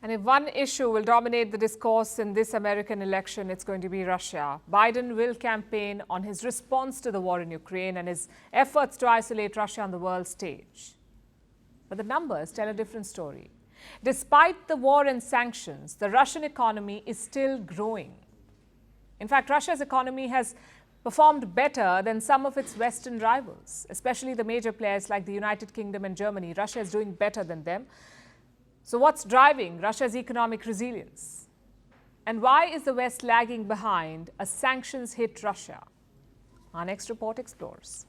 And if one issue will dominate the discourse in this American election, it's going to be Russia. Biden will campaign on his response to the war in Ukraine and his efforts to isolate Russia on the world stage. But the numbers tell a different story. Despite the war and sanctions, the Russian economy is still growing. In fact, Russia's economy has performed better than some of its Western rivals, especially the major players like the United Kingdom and Germany. Russia is doing better than them. So what's driving Russia's economic resilience? And why is the West lagging behind a sanctions hit Russia? Our next report explores.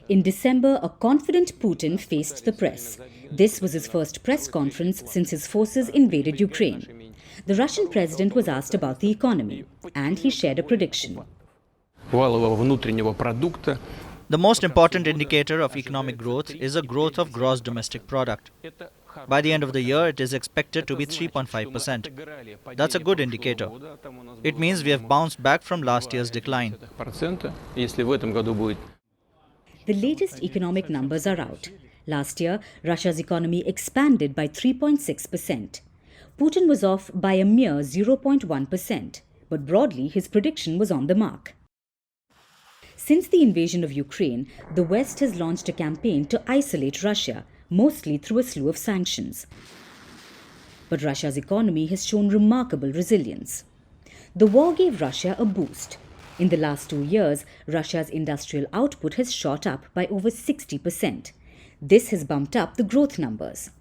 In December, a confident Putin faced the press. This was his first press conference since his forces invaded Ukraine. The Russian president was asked about the economy, and he shared a prediction. The most important indicator of economic growth is the growth of gross domestic product. By the end of the year, it is expected to be 3.5%. That's a good indicator. It means we have bounced back from last year's decline. The latest economic numbers are out. Last year, Russia's economy expanded by 3.6%. Putin was off by a mere 0.1%, but broadly his prediction was on the mark. Since the invasion of Ukraine, the West has launched a campaign to isolate Russia, mostly through a slew of sanctions. But Russia's economy has shown remarkable resilience. The war gave Russia a boost. In the last 2 years, Russia's industrial output has shot up by over 60%. This has bumped up the growth numbers.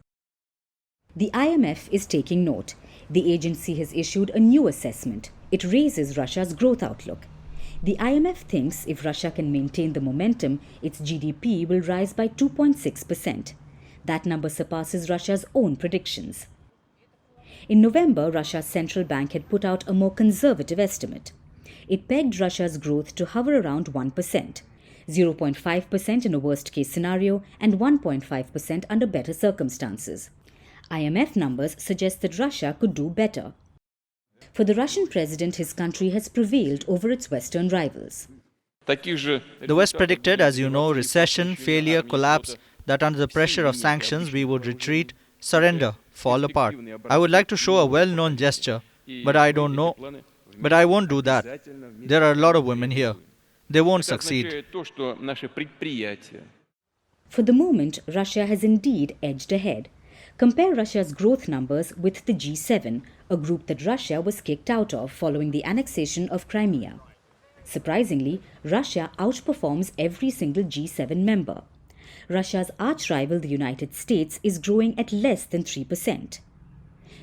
The IMF is taking note. The agency has issued a new assessment. It raises Russia's growth outlook. The IMF thinks if Russia can maintain the momentum, its GDP will rise by 2.6%. That number surpasses Russia's own predictions. In November, Russia's central bank had put out a more conservative estimate. It pegged Russia's growth to hover around 1%, 0.5% in a worst-case scenario and 1.5% under better circumstances. IMF numbers suggest that Russia could do better. For the Russian president, his country has prevailed over its Western rivals. The West predicted, as you know, recession, failure, collapse, that under the pressure of sanctions we would retreat, surrender, fall apart. I would like to show a well-known gesture, but I don't know. But I won't do that. There are a lot of women here. They won't succeed. For the moment, Russia has indeed edged ahead. Compare Russia's growth numbers with the G7, a group that Russia was kicked out of following the annexation of Crimea. Surprisingly, Russia outperforms every single G7 member. Russia's arch-rival, the United States, is growing at less than 3%.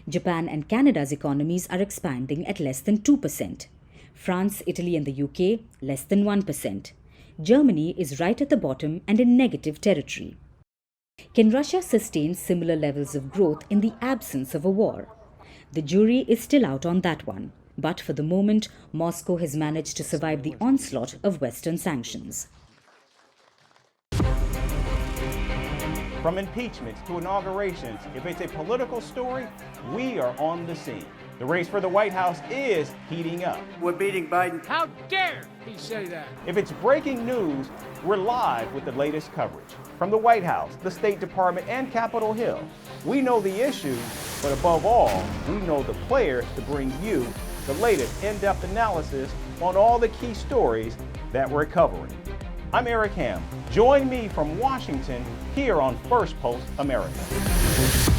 Japan and Canada's economies are expanding at less than 2%. France, Italy and the UK, less than 1%. Germany is right at the bottom and in negative territory. Can Russia sustain similar levels of growth in the absence of a war? The jury is still out on that one. But for the moment, Moscow has managed to survive the onslaught of Western sanctions. From impeachments to inaugurations, if it's a political story, we are on the scene. The race for the White House is heating up. We're beating Biden. How dare he say that? If it's breaking news, we're live with the latest coverage. From the White House, the State Department, and Capitol Hill, we know the issues, but above all, we know the players to bring you the latest in-depth analysis on all the key stories that we're covering. I'm Eric Ham. Join me from Washington here on Firstpost America.